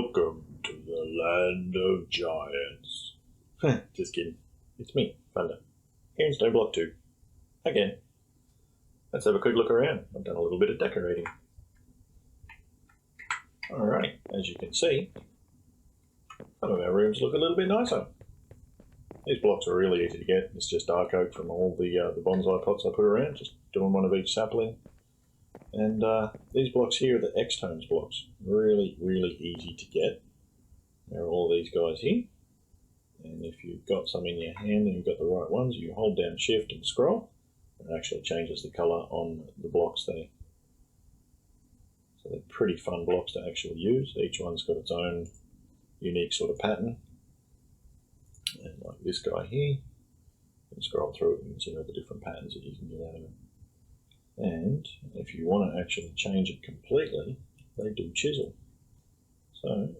Welcome to the land of giants. Just kidding. It's me, Thunder, here in Stoneblock 2. Again. Let's have a quick look around. I've done a little bit of decorating. Alright, as you can see, some of our rooms look a little bit nicer. These blocks are really easy to get. It's just dark oak from all the bonsai pots I put around, just doing one of each sapling. And these blocks here are the X-Tones blocks. Really, really easy to get. There are all these guys here. And if you've got some in your hand and you've got the right ones, you hold down shift and scroll. It actually changes the colour on the blocks there. So they're pretty fun blocks to actually use. Each one's got its own unique sort of pattern. And like this guy here, you can scroll through it and you can see all the different patterns that you can get out of it. And if you want to actually change it completely, they do chisel. So,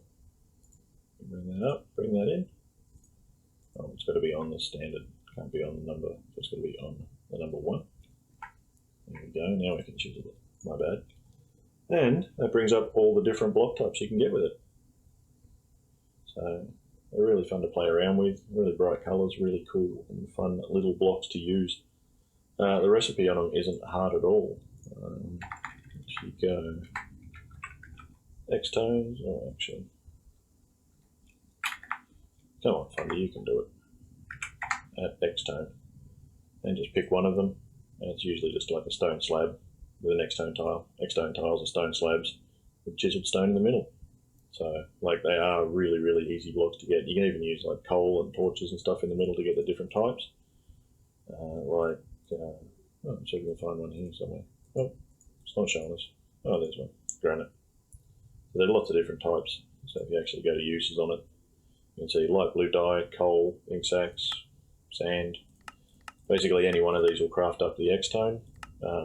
bring that up, bring that in. Oh, it's got to be on the standard, can't be on the number, so it's got to be on the number 1. There we go, now we can chisel it, my bad. And that brings up all the different block types you can get with it. So, they're really fun to play around with, really bright colours, really cool and fun little blocks to use. The recipe on them isn't hard at all. If you go X-Tones, or actually, come on Thunder, you can do it. At X-Tone. And just pick one of them, and it's usually just like a stone slab with an X-Tone tile. X-Tone tiles are stone slabs with chiseled stone in the middle. So, like, they are really, really easy blocks to get. You can even use like coal and torches and stuff in the middle to get the different types. Oh, I'm sure we can find one here somewhere. Oh, it's not showing us. Oh, there's one. Granite. So there are lots of different types. So if you actually go to uses on it, you can see light blue dye, coal, ink sacs, sand. Basically any one of these will craft up the X-Tone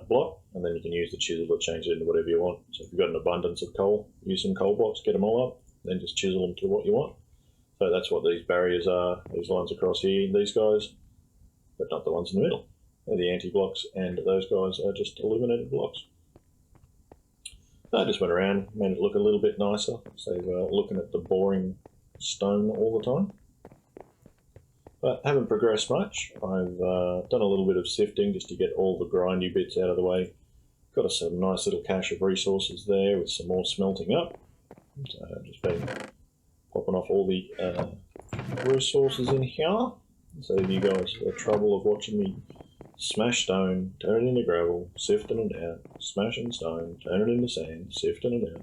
block, and then you can use the chisel to change it into whatever you want. So if you've got an abundance of coal, use some coal blocks, get them all up, then just chisel them to what you want. So that's what these barriers are, these lines across here, these guys, but not the ones in the middle. They're the anti-blocks, and those guys are just illuminated blocks. So I just went around, made it look a little bit nicer, so looking at the boring stone all the time. But haven't progressed much. I've done a little bit of sifting just to get all the grindy bits out of the way. Got us a nice little cache of resources there with some more smelting up. So I've just been popping off all the resources in here. So if you guys have trouble of watching me smash stone, turn it into gravel, sifting it out, smashing stone, turn it into sand, sifting it out.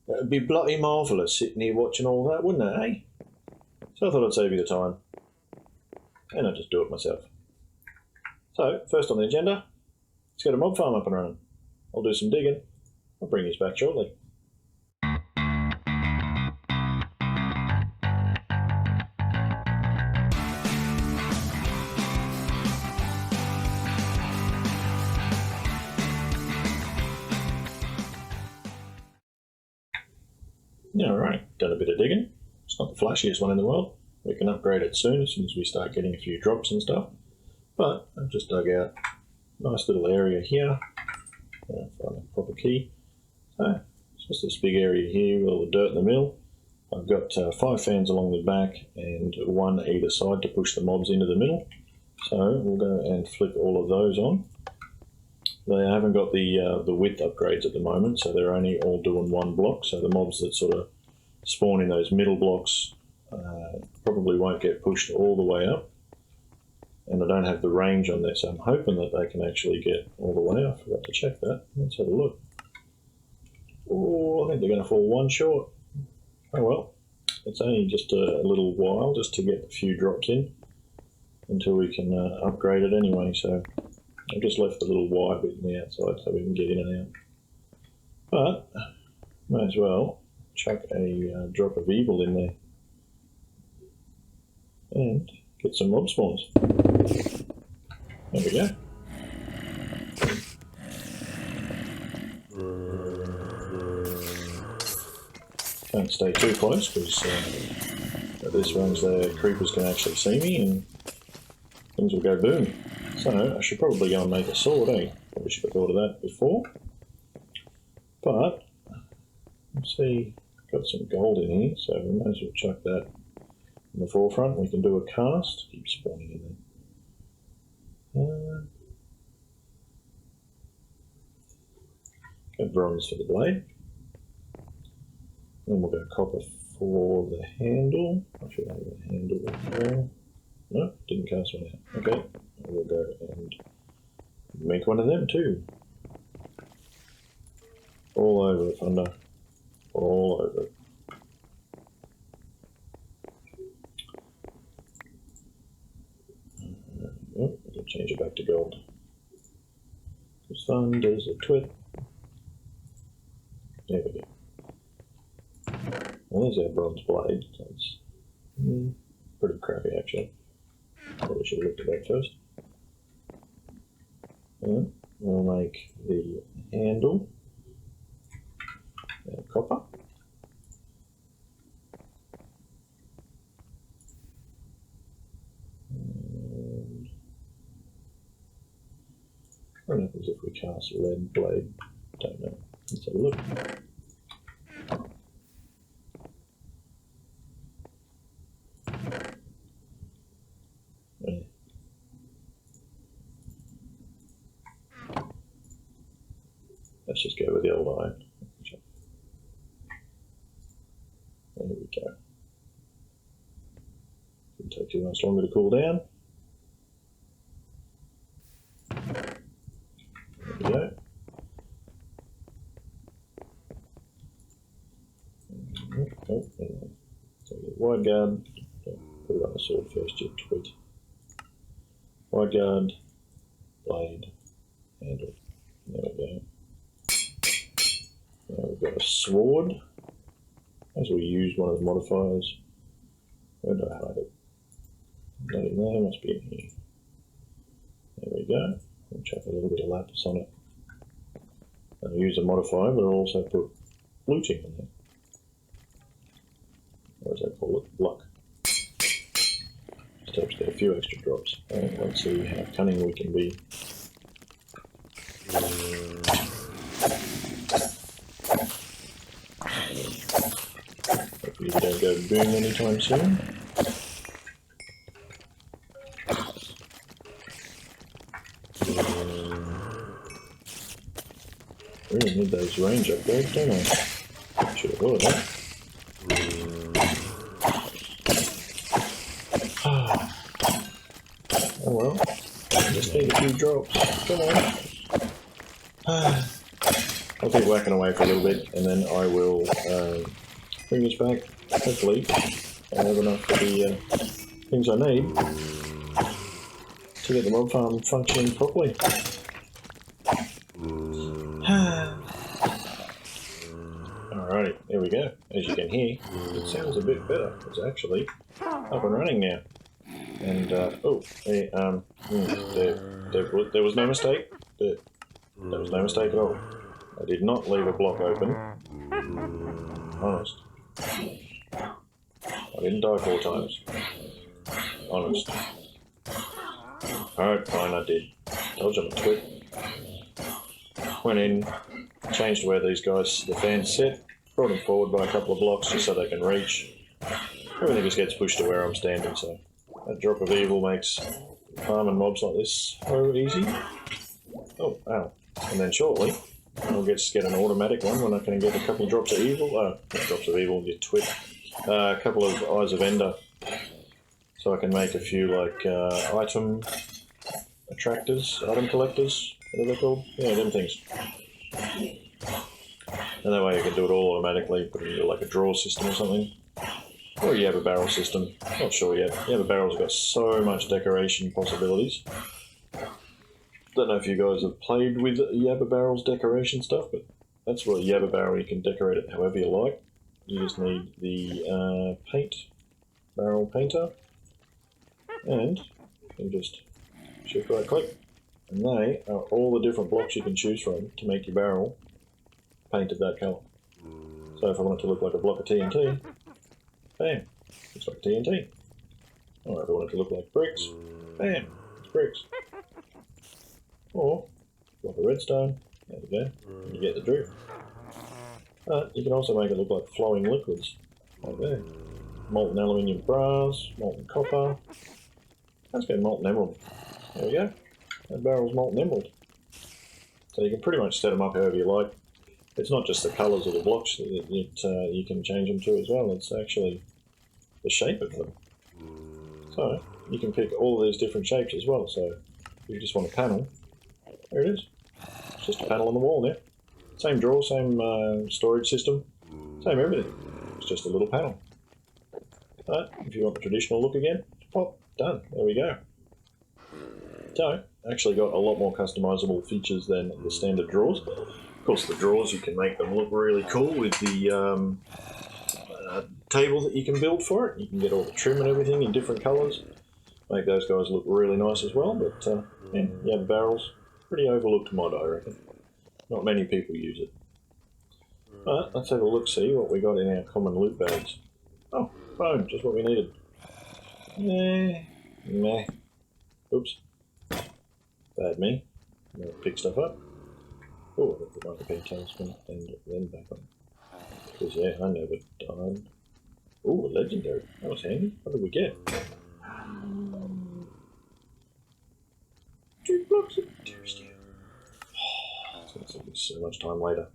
That would be bloody marvellous sitting here watching all that, wouldn't it, eh? So I thought I'd save you the time. And I'll just do it myself. So, first on the agenda, let's get a mob farm up and running. I'll do some digging. I'll bring you back shortly. Alright, done a bit of digging. It's not the flashiest one in the world. We can upgrade it soon as we start getting a few drops and stuff. But I've just dug out a nice little area here. Find a proper key. So it's just this big area here with all the dirt in the middle. I've got 5 fans along the back and 1 either side to push the mobs into the middle. So we'll go and flick all of those on. They haven't got the width upgrades at the moment, so they're only all doing 1 block. So the mobs that sort of spawn in those middle blocks probably won't get pushed all the way up, and I don't have the range on there, so I'm hoping that they can actually get all the way. I forgot to check that. Let's have a look. Oh, I think they're going to fall 1 short. Oh well, it's only just a little while just to get a few drops in until we can upgrade it anyway, so I've just left the little wire bit on the outside so we can get in and out. But may as well chuck a drop of evil in there and get some mob spawns. There we go. Can't stay too close because at this range the creepers can actually see me and things will go boom. So I should probably go and make a sword, eh? Probably should have thought of that before. But let's see, got some gold in here, so we might as well chuck that in the forefront. We can do a cast. Keep spawning in there. Get bronze for the blade. Then we'll go copper for the handle. I should have a handle as well. No, didn't cast one out. Okay, we'll go and make one of them too. All over it, Thunder. All over it. Oh, I can change it back to gold. Because Thunder's a twit. There we go. Well, there's our bronze blade. So it's pretty crappy actually. Probably should have looked at that first. And we'll make the handle copper. And what happens if we cast lead blade? Don't know. Let's have a look. Let's just go with the old iron. There we go. Didn't take too much longer to cool down. There we go. Oh, so wide guard. Put it on the sword first, you twit. Wide guard, blade, handle. There we go. Now we've got a sword. As we use one of the modifiers. Where do I hide it? Not in there, must be in here. There we go. We'll chuck a little bit of lapis on it. I'll use a modifier, but I'll also put looting in there. What does that call it? Luck. Just helps get a few extra drops. And let's see how cunning we can be. Hopefully we don't go boom anytime soon. Really need those range upgrades, don't I? Should have thought of that. Oh well, I just need a few drops. Come on. I'll keep whacking away for a little bit and then I will bring this back. Hopefully I have enough of the things I need to get the mob farm functioning properly. Alrighty, there we go. As you can hear, it sounds a bit better. It's actually up and running now. And, there was no mistake. There was no mistake at all. I did not leave a block open. Honest. I didn't die 4 times. Honest. Alright, fine, I did. Told you I'm a twit. Went in, changed where these guys, the fans sit, brought them forward by a couple of blocks just so they can reach. Everything just gets pushed to where I'm standing, so that drop of evil makes farming mobs like this so easy. Oh, ow. And then shortly, I'll just get an automatic one when I can get a couple of drops of evil. Not drops of evil, you twit. A couple of Eyes of Ender. So I can make a few, like, item attractors, item collectors, what are they called? Yeah, them things. And that way you can do it all automatically, put it into like a draw system or something. Or a Yabba barrel system. Not sure yet. Yabba barrel's got so much decoration possibilities. Don't know if you guys have played with Yabba barrel's decoration stuff, but that's what a Yabba barrel, you can decorate it however you like. You just need the barrel painter, and you just shift right click, and they are all the different blocks you can choose from to make your barrel painted that colour. So if I want it to look like a block of TNT, bam, looks like TNT. Or if I want it to look like bricks, bam, it's bricks. Or block of redstone, there we go, and you get the drift. But you can also make it look like flowing liquids, like there. Molten aluminium brass, molten copper. Let's go molten emerald. There we go. That barrel's molten emerald. So you can pretty much set them up however you like. It's not just the colours of the blocks that you can change them to as well. It's actually the shape of them. So you can pick all of these different shapes as well. So if you just want a panel, there it is. It's just a panel on the wall now. Same drawer, same storage system, same everything. It's just a little panel. But if you want the traditional look again, pop, done. There we go. So, actually got a lot more customizable features than the standard drawers. Of course, the drawers, you can make them look really cool with the table that you can build for it. You can get all the trim and everything in different colours. Make those guys look really nice as well. But yeah, you have barrels. Pretty overlooked mod, I reckon. Not many people use it. But let's have a look, see what we got in our common loot bags. Oh, phone, just what we needed. Nah. Oops. Bad me. I'm gonna pick stuff up. Oh, I've got the pink talisman and then back on. Because yeah, I never died. Oh, a legendary. That was handy. What did we get? 2 blocks of material steel. It's going to take me so much time later.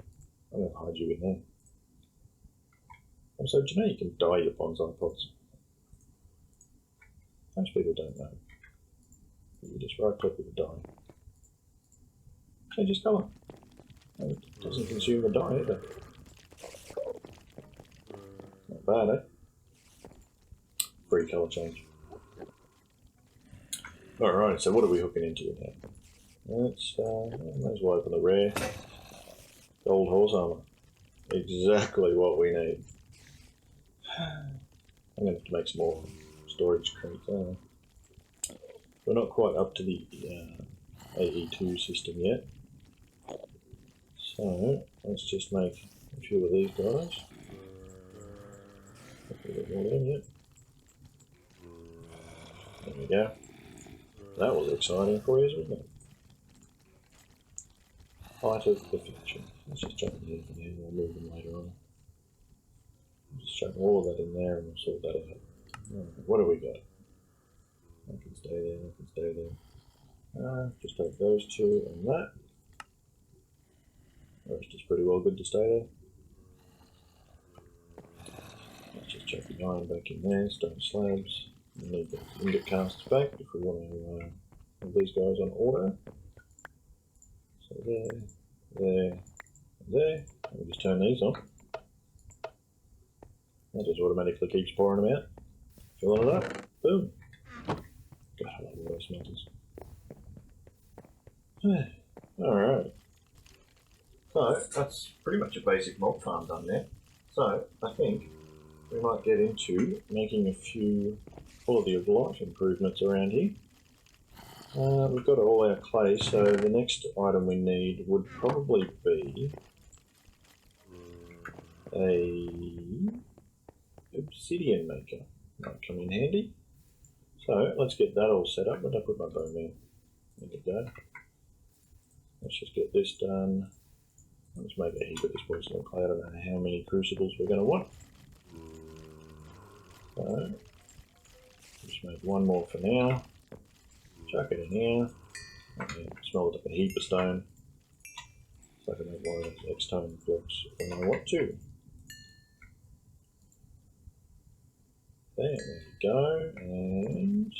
I'm going to hide you in there. Also, do you know you can dye your bonsai pots? Most people don't know. You just right click with the dye. Changes colour. And it doesn't consume the dye either. Not bad, eh? Free colour change. Alright, so what are we hooking into now? Let's, might as well open the rare. Gold horse armour. Exactly what we need. I'm going to have to make some more storage crates. We're not quite up to the AE2 system yet. So, let's just make a few of these guys. A bit more in yet. There we go. That was exciting for you, wasn't it? Height of perfection. Let's just chuck it in here and we'll move them later on. Just chuck all of that in there and we'll sort that out. Right, what do we got? That can stay there, that can stay there. Just take those two and that. The rest is pretty well good to stay there. Let's just chuck the iron back in there, stone slabs. We need the ingot casts back if we want to have these guys on auto. So there, there, and there. And we just turn these on. That just automatically keeps pouring them out. Filling it up. Boom. God, I love water smelters. Alright. So, that's pretty much a basic mob farm done now. So, I think we might get into making a few quality of life improvements around here. We've got all our clay, so the next item we need would probably be a obsidian maker. Might come in handy. So let's get that all set up. Where did I put my bone in? There we go. Let's just get this done. Let's make a heap of this porcelain clay. I don't know how many crucibles we're going to want. So just make one more for now. Chuck it in here. And smell it up a heap of stone. So I can make one of those X-tone blocks when I want to. There we go. And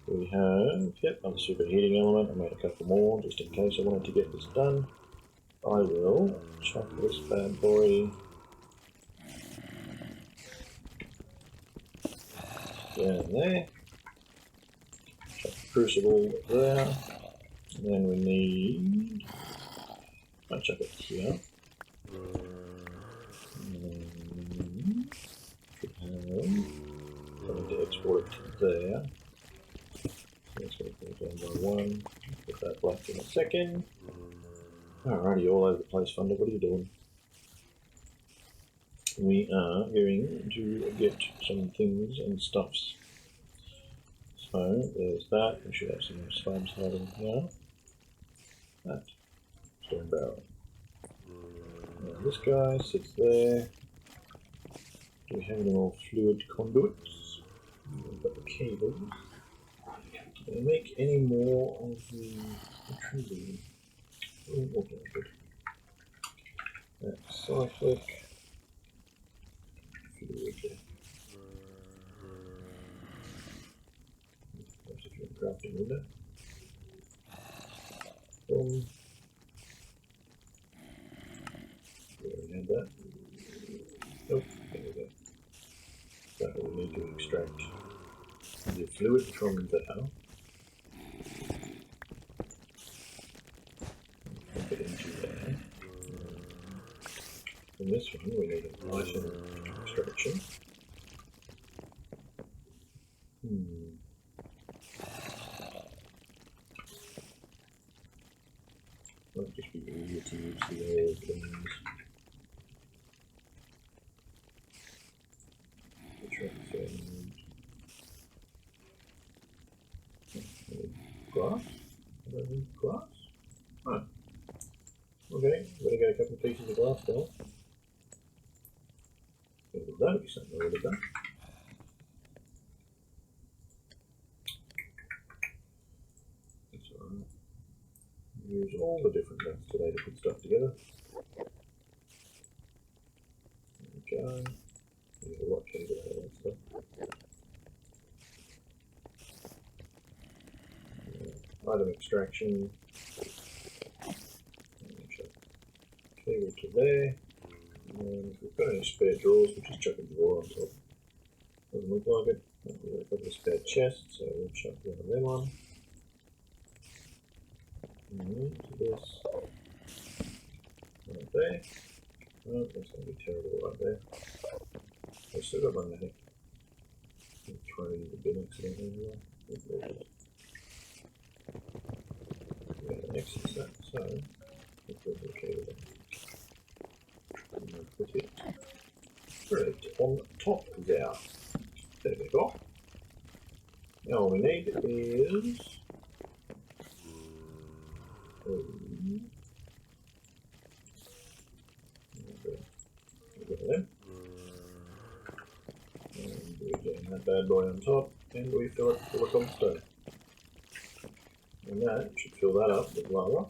we have, yep, another superheating element. I made a couple more just in case I wanted to get this done. I will chuck this bad boy down there. Chuck the crucible there. And then we need, I'll chuck it here. I need to export it to there. So let's go down by one. Put that black in a second. Alrighty, all over the place, Thunder. What are you doing? We are going to get some things and stuffs. So there's that. We should have some more slabs hiding here. That stone barrel. This guy sits there. Do we have any more fluid conduits? We've got the cables. Do we make any more of the tree? Oh, okay, good. That's cyclic. Fluid. Perhaps if you're crafting window. We already had that. Oh, there we go. That will need to extract the fluid from the hull. Pump it into there. In this one, we need an item extraction. Might just be easier to use the air cleans. Glass? I don't need glass? Oh. Okay, better get a couple of pieces of glass now. That'll be something already done. That's alright. Use all the different nuts today to put stuff together. There we go. There's a lot to do with that stuff. Item extraction. Clear to there. And if we've got any spare drawers, we'll just chuck a drawer on top. Doesn't look like it. We've got a couple of spare chests, so we'll chuck one of them on. And to this. Right there. Oh, that's going to be terrible right there. I've still got one there. I'm throwing the bin accidentally anyway. We're going to exit that, so let's put the cable there. And we'll put it straight on top there. There we go. Now all we need is them. And we get that bad boy on top, and we fill it full of cobblestone. And that should fill that up with lava.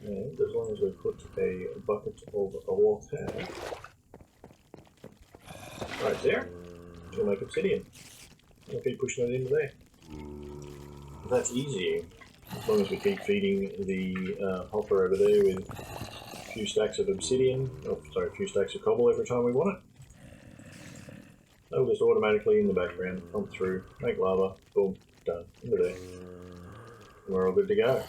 And as long as we put a bucket of water right there, it'll make obsidian. We'll keep pushing it into there. That's easy, as long as we keep feeding the hopper over there with a few stacks of obsidian, a few stacks of cobble every time we want it. They'll just automatically in the background pump through, make lava, boom, done, into there. And we're all good to go.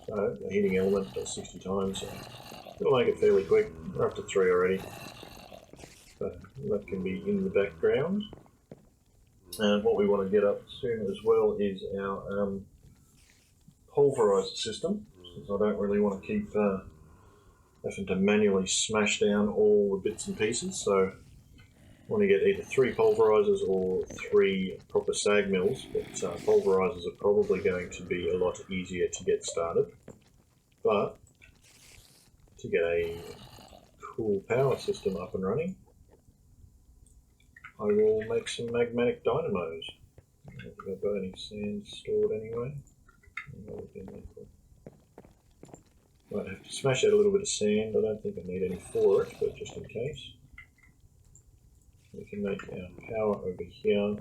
So the heating element does 60 times, so it'll make it fairly quick. We're up to 3 already. So that can be in the background. And what we want to get up soon as well is our pulverizer system, since I don't really want to keep having to manually smash down all the bits and pieces. So I want to get either 3 pulverizers or 3 proper sag mills, but pulverizers are probably going to be a lot easier to get started. But to get a cool power system up and running, I will make some magmatic dynamos. I don't think I've got any sand stored anyway. Might have to smash out a little bit of sand. I don't think I need any for it, but just in case. We can make our power over here,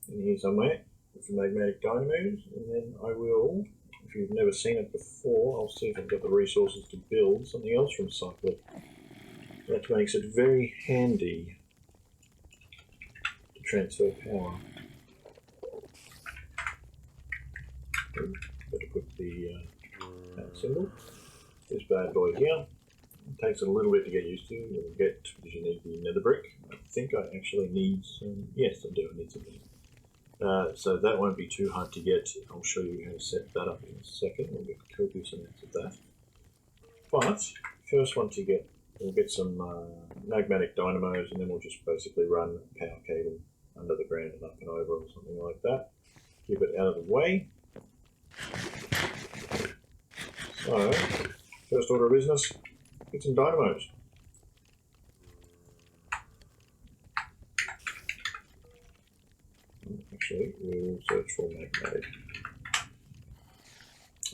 in here somewhere, with some magmatic dynamos, and then I will, if you've never seen it before, I'll see if I've got the resources to build something else from Cyclic. That makes it very handy to transfer power. Better put the symbol. This bad boy here. It takes a little bit to get used to. You'll get, because you need the nether brick. I think I actually need some. Yes, I do. I need some. So that won't be too hard to get. I'll show you how to set that up in a second. We'll get copious amounts of that. But first one to get, we'll get some magmatic dynamos, and then we'll just basically run a power cable under the ground and up and over or something like that. Keep it out of the way. So, first order of business, Get some dynamos. Actually, we'll search for magmatic.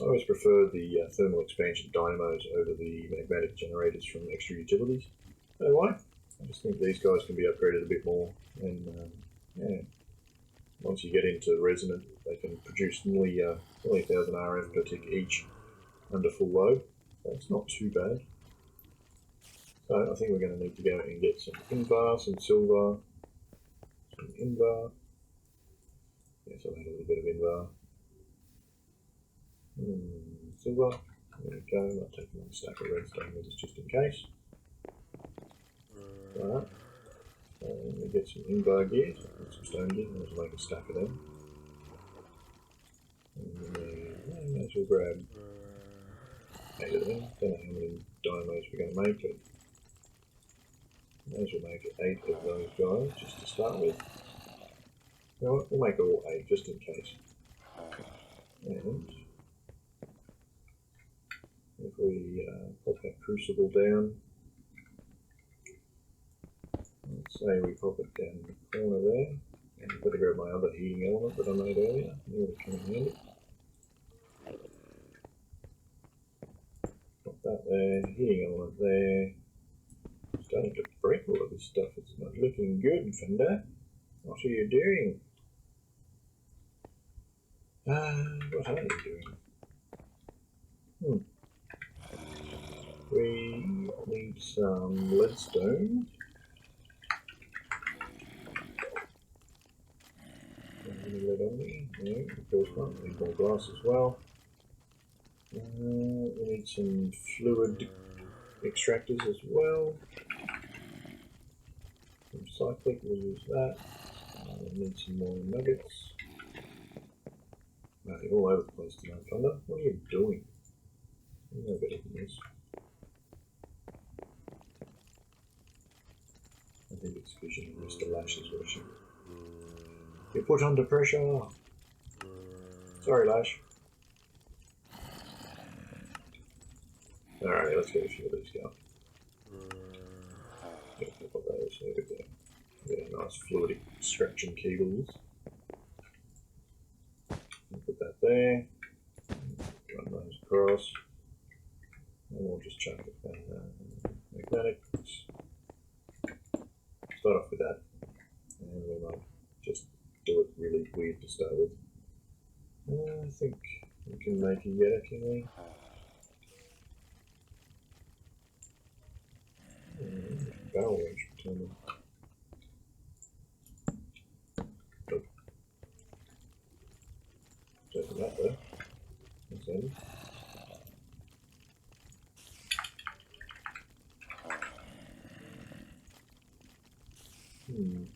I always prefer the thermal expansion dynamos over the magmatic generators from extra utilities. You know why? I just think these guys can be upgraded a bit more, and yeah, once you get into resonant, they can produce nearly 1,000 RF per tick each under full load. So it's not too bad. So I think we're going to need to go and get some invar, some silver, some invar. Yes, I'll add a little bit of invar. Silver. There we go. I'll take another stack of redstone with us just in case. Alright. And we get some invar gear, some stone gear, and we'll make a stack of them. And then may as well grab 8 of them. Don't know how many dynamos we're going to make, but may as well make 8 of those guys just to start with. You know what? We'll make all 8 just in case. And if we pop that crucible down, let's say we pop it down in the corner there, and I've got to grab my other heating element that I made earlier. It would come in handy. Pop that there, heating element there. Starting to break all of this stuff. It's not looking good, Fender. What are you doing? What are you doing? We need some leadstone. Any lead on me? No, of course not. We need more glass as well. We need some fluid extractors as well. Some cyclic, we'll use that. We need some more nuggets. You're all over the place tonight, Thunder. What are you doing? You know better than this. I think it's vision and Mr. Lash is watching. You're put under pressure. Sorry, Lash. Alright, let's get a few of these going. Yeah, put those over there. Get a nice fluid extraction kegels. Put that there. Run those across. And we'll just chuck it magnetics. Start off with that. And we might just do it really weird to start with. I think we can make a Yeta, can we? Barrel range return. Nope. Open that there. That's handy.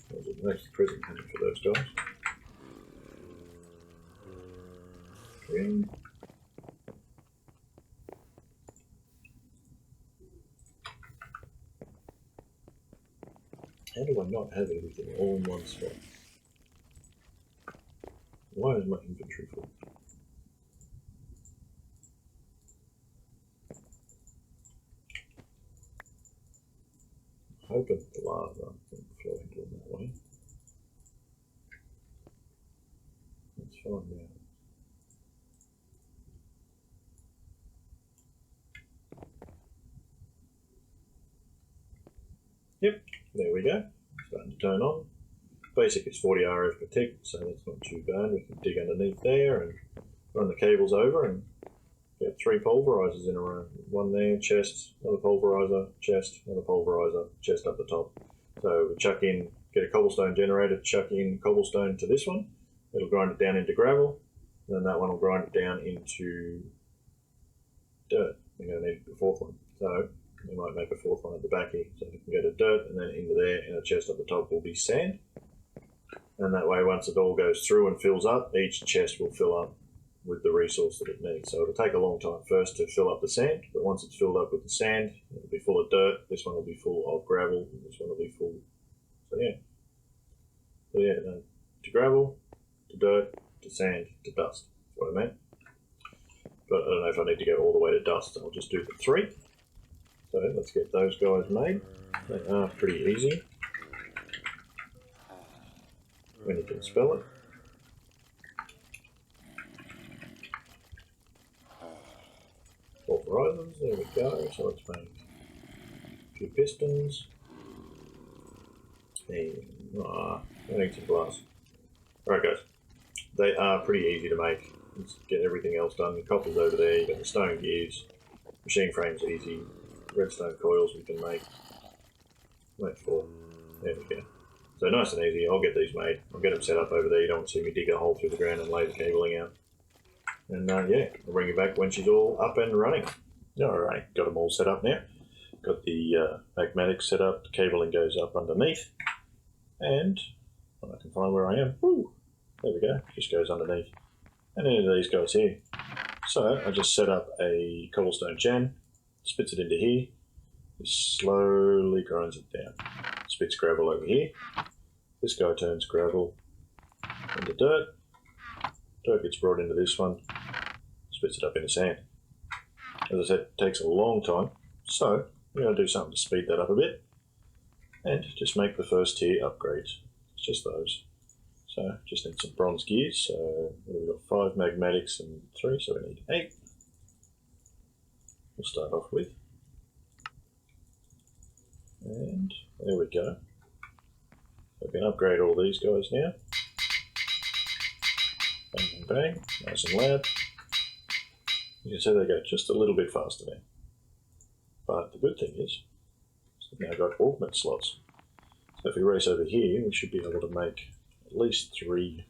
That was a nice present coming for those guys. Okay. How do I not have everything all in one spot? Why is my inventory full? I'm hoping the lava can flow into it that way. Let's find out. Yep, there we go. Starting to turn on. Basic is 40 RF per tick, so that's not too bad. We can dig underneath there and run the cables over and get 3 pulverizers in a row. One there, chest, another pulverizer, chest, another pulverizer, chest up the top. So we chuck in, get a cobblestone generator, chuck in cobblestone to this one. It'll grind it down into gravel. And then that one will grind it down into dirt. We're going to need a 4th one. So we might make a 4th one at the back here. So we can go to dirt, and then into there, and a chest at the top will be sand. And that way, once it all goes through and fills up, each chest will fill up with the resource that it needs. So it'll take a long time first to fill up the sand, but once it's filled up with the sand, it'll be full of dirt. This one will be full of gravel, and this one will be full. So yeah, then to gravel, to dirt, to sand, to dust. That's what I meant. But I don't know if I need to go all the way to dust. I'll just do the 3. So let's get those guys made. They are pretty easy when you can spell it. Pulverizers, there we go. So let's make a few pistons. And I need some glass. Alright guys, they are pretty easy to make. Let's get everything else done. The copper's over there, you've got the stone gears, machine frame's easy, redstone coils we can make. Wait for, there we go. So nice and easy, I'll get these made. I'll get them set up over there, you don't want to see me dig a hole through the ground and lay the cabling out. And yeah, I'll bring you back when she's all up and running. Alright, got them all set up now. Got the magmatic set up, the cabling goes up underneath. And when I can find where I am, woo, there we go, just goes underneath. And any of these guys here. So I just set up a cobblestone chan, spits it into here, just slowly grinds it down. Spits gravel over here. This guy turns gravel into dirt. Dirt gets brought into this one, spits it up into sand. As I said, it takes a long time, so we're going to do something to speed that up a bit and just make the first tier upgrades. It's just those. So just need some bronze gears. So we've got 5 magmatics and 3, so we need 8. We'll start off with. And there we go. We can upgrade all these guys now. Bang, bang, bang. Nice and loud. You can see they go just a little bit faster now. But the good thing is, we've now got augment slots. So if we race over here, we should be able to make at least 3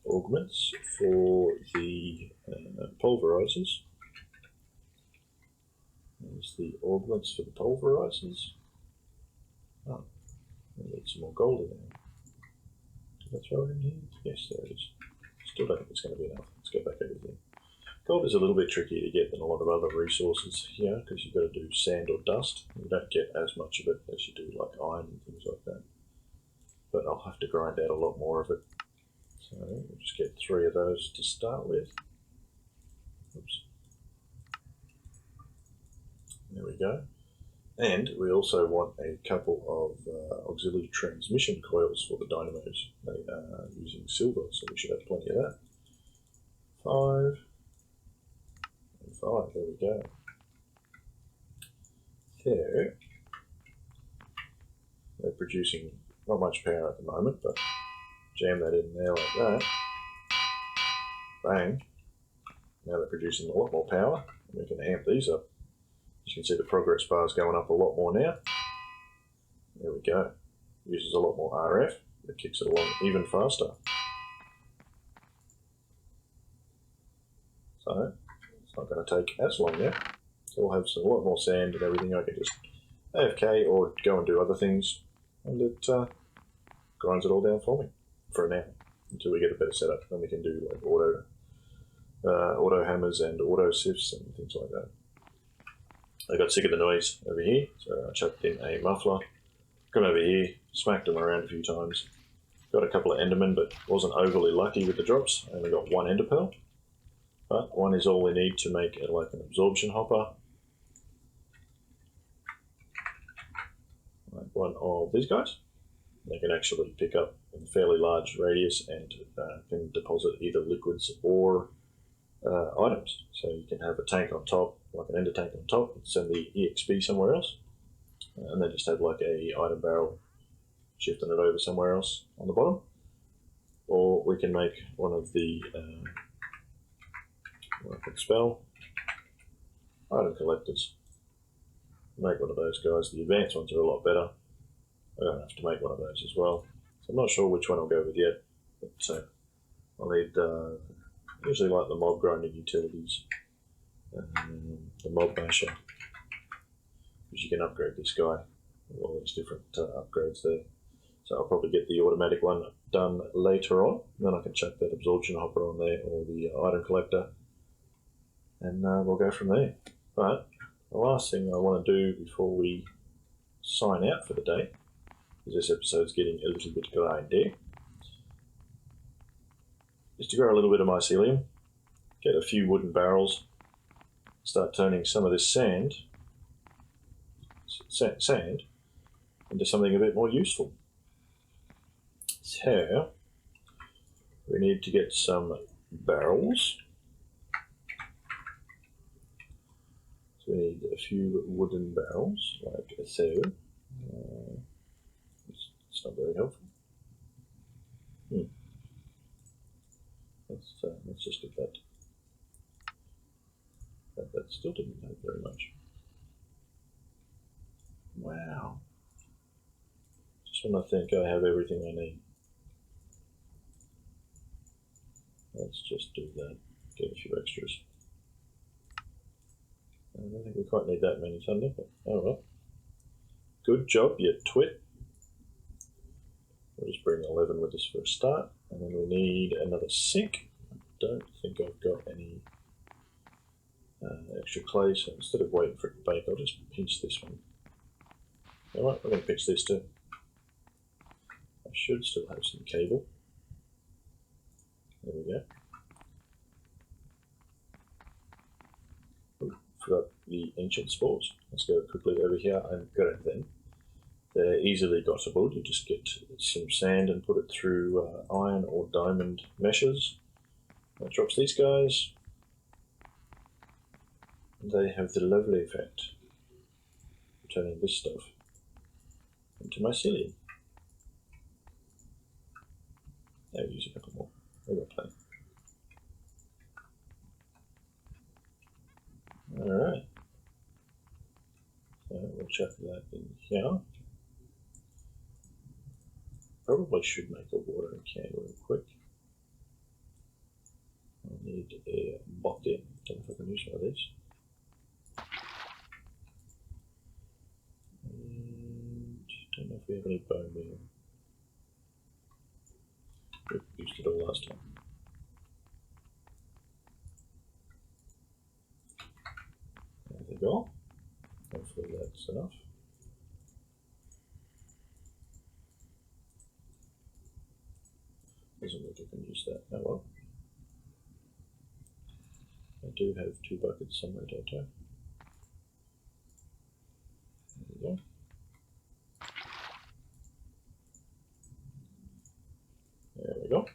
augments for the pulverizers. There's the augments for the pulverizers. Oh, we need some more gold in there. Did I throw it in here? Yes, there it is. Still don't think it's going to be enough. Let's go back over here. Gold is a little bit trickier to get than a lot of other resources here because you've got to do sand or dust. You don't get as much of it as you do like iron and things like that. But I'll have to grind out a lot more of it. So we'll just get 3 of those to start with. Oops. There we go. And we also want a couple of auxiliary transmission coils for the dynamos. They are using silver, so we should have plenty of that. 5 and 5, there we go. There. They're producing not much power at the moment, but jam that in there like that. Bang. Now they're producing a lot more power, and we can amp these up. You can see the progress bar is going up a lot more now. There we go. Uses a lot more RF. It kicks it along even faster. So it's not going to take as long now. So we'll have a lot more sand and everything. I can just AFK or go and do other things, and it grinds it all down for me for now until we get a better setup. Then we can do like auto hammers and auto sifts and things like that. I got sick of the noise over here, so I chucked in a muffler. Come over here, smacked them around a few times. Got a couple of endermen, but wasn't overly lucky with the drops. I only got 1 ender pearl, but 1 is all we need to make it like an absorption hopper. Like one of these guys. They can actually pick up in a fairly large radius and can deposit either liquids or items. So you can have a tank on top, like an ender tank on top, and send the EXP somewhere else, and then just have like a item barrel shifting it over somewhere else on the bottom. Or we can make one of the what I can spell item collectors. Make one of those guys. The advanced ones are a lot better. I don't have to make one of those as well. So I'm not sure which one I'll go with yet, but I'll need usually like the mob grinding utilities, the mob basher, because you can upgrade this guy with all these different upgrades there. So I'll probably get the automatic one done later on, then I can chuck that absorption hopper on there or the item collector, and we'll go from there. But the last thing I want to do before we sign out for the day, because this episode's getting a little bit grindy, is to grow a little bit of mycelium, get a few wooden barrels, start turning some of this sand sand into something a bit more useful. So we need to get some barrels. So we need a few wooden barrels, like so. It's not very helpful. Let's just get that. That still didn't help very much. Wow. Just when I think I have everything I need. Let's just do that. Get a few extras. I don't think we quite need that many thunder, but oh well. Good job, you twit. We'll just bring 11 with us for a start, and then we need another sink. I don't think I've got any extra clay, so instead of waiting for it to bake, I'll just pinch this one. Alright, we're going to pinch this too. I should still have some cable. There we go. Ooh, forgot the ancient spores. Let's go quickly over here and grab them. They're easily gottable. You just get some sand and put it through iron or diamond meshes. That drops these guys. And they have the lovely effect of turning this stuff into mycelium. I'll use a couple more. We've got plenty. Alright. So we'll chuck that in here. Probably should make a watering can real quick. I'll need a bucket. Don't know if I can use one of these. And don't know if we have any bone meal. We used it all last time. There we go. Hopefully that's enough. Doesn't look like I can use that. Oh well. I do have 2 buckets somewhere, don't I? There we go. There we go.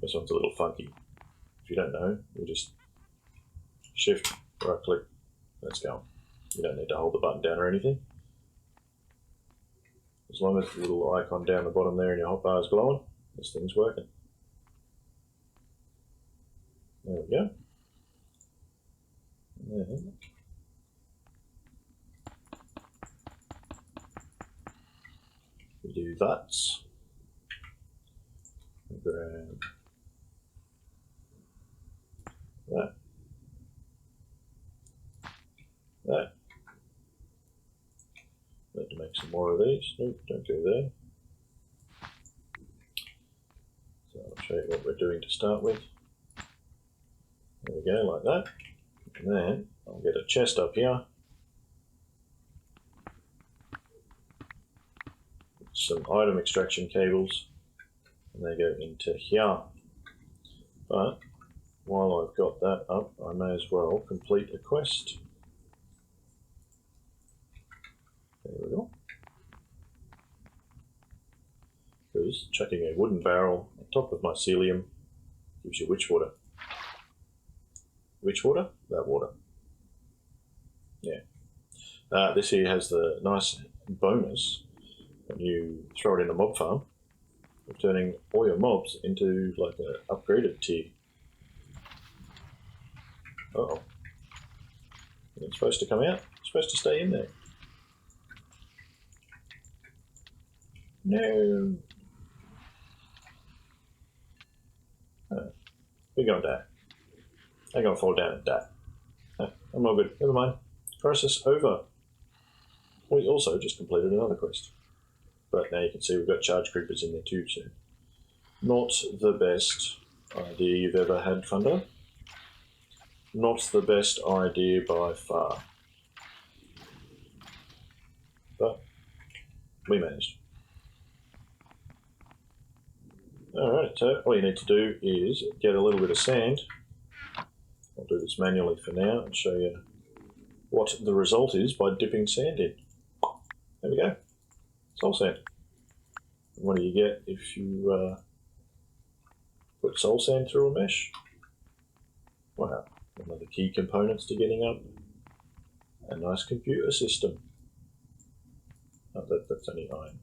This one's a little funky. If you don't know, you just shift, right click, let's go. You don't need to hold the button down or anything. As long as the little icon down the bottom there in your hotbar is glowing, this thing's working. There we go. And then we do that. Grab that. That. Need to make some more of these. Nope, don't go there. So I'll show you what we're doing to start with. There we go, like that. And then I'll get a chest up here. Some item extraction cables. And they go into here. But while I've got that up, I may as well complete a quest. There we go. Because chucking a wooden barrel on top of mycelium gives you witch water. Which water? That water. Yeah. This here has the nice bonus when you throw it in a mob farm of turning all your mobs into like an upgraded tier. Uh-oh. It's supposed to come out. It's supposed to stay in there. No. Oh. We're gonna die. I'm gonna fall down and die. Oh, I'm all good. Never mind. Process over. We also just completed another quest. But now you can see we've got charge creepers in there too, so not the best idea you've ever had, Thunder. Not the best idea by far. But we managed. Alright, so all you need to do is get a little bit of sand. I'll do this manually for now and show you what the result is by dipping sand in. There we go. Soul sand. What do you get if you put soul sand through a mesh? Wow. One of the key components to getting up a nice computer system. Oh, that's only iron.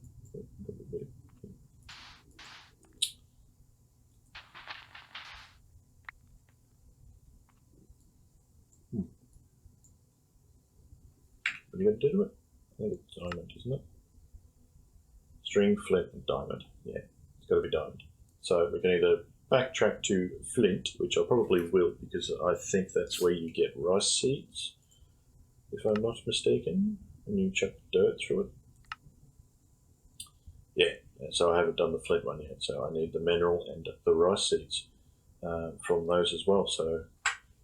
What are you going to do to it? I think it's diamond, isn't it? String, flint, and diamond. Yeah, it's got to be diamond. So we can either backtrack to flint, which I probably will because I think that's where you get rice seeds, if I'm not mistaken, and you chuck dirt through it. Yeah, so I haven't done the flint one yet, so I need the mineral and the rice seeds from those as well. So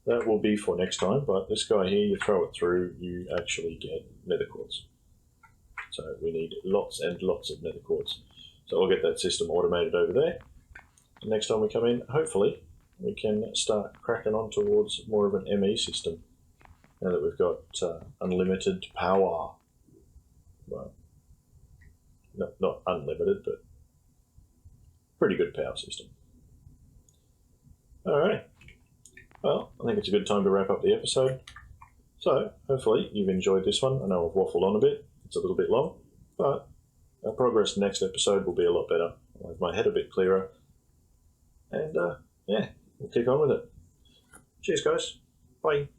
that will be for next time, but this guy here, you throw it through, you actually get nether quartz. So we need lots and lots of nether quartz. So I'll get that system automated over there. And next time we come in, hopefully, we can start cracking on towards more of an ME system. Now that we've got unlimited power. Well, not unlimited, but pretty good power system. Alright. Well, I think it's a good time to wrap up the episode. So, hopefully you've enjoyed this one. I know I've waffled on a bit. It's a little bit long, but our progress next episode will be a lot better. I'll have my head a bit clearer. And, yeah, we'll kick on with it. Cheers, guys. Bye.